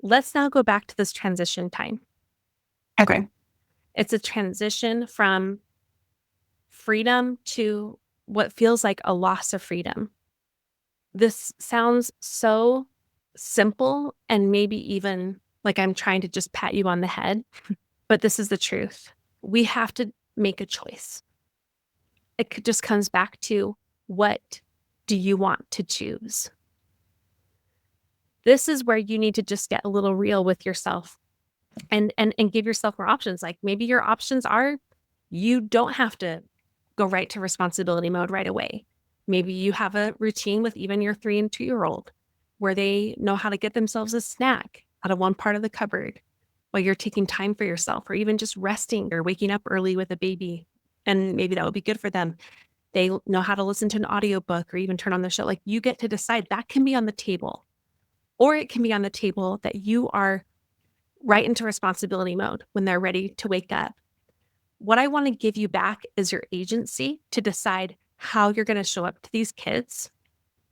let's now go back to this transition time. Okay. It's a transition from freedom to what feels like a loss of freedom. This sounds so simple and maybe even like I'm trying to just pat you on the head, but this is the truth. We have to make a choice. It just comes back to, what do you want to choose? This is where you need to just get a little real with yourself and give yourself more options. Like maybe your options are, you don't have to go right to responsibility mode right away. Maybe you have a routine with even your 3 and 2-year-old where they know how to get themselves a snack out of one part of the cupboard while you're taking time for yourself, or even just resting or waking up early with a baby. And maybe that would be good for them. They know how to listen to an audiobook or even turn on the show. Like, you get to decide. That can be on the table. Or it can be on the table that you are right into responsibility mode when they're ready to wake up. What I want to give you back is your agency to decide how you're going to show up to these kids.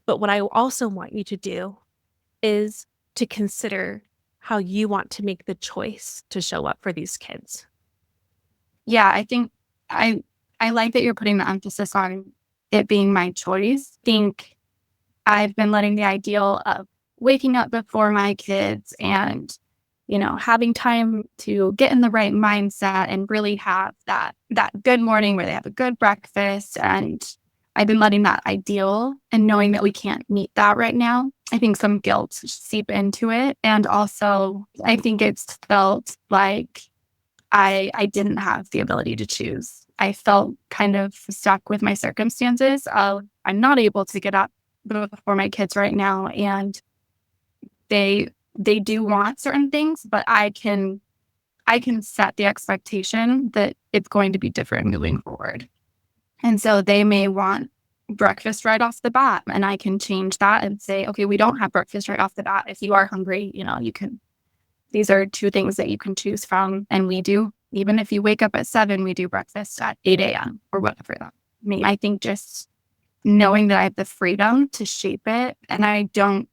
But what I also want you to do is to consider how you want to make the choice to show up for these kids. Yeah, I think I like that you're putting the emphasis on it being my choice. I think I've been letting the ideal of waking up before my kids and, having time to get in the right mindset and really have that good morning where they have a good breakfast. And I've been letting that ideal and knowing that we can't meet that right now. I think some guilt seep into it. And also I think it's felt like I didn't have the ability to choose. I felt kind of stuck with my circumstances of, I'm not able to get up before my kids right now, and they do want certain things, but I can set the expectation that it's going to be different moving forward. And so they may want breakfast right off the bat, and I can change that and say, okay, we don't have breakfast right off the bat. If you are hungry, you can, these are 2 things that you can choose from. And we do, even if you wake up at 7, we do breakfast at 8 a.m. or whatever that means. I think just knowing that I have the freedom to shape it, and to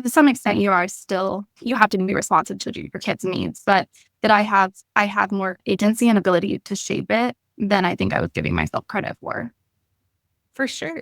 some extent you have to be responsive to your kids' needs, but that I have more agency and ability to shape it than I think I was giving myself credit for. For sure.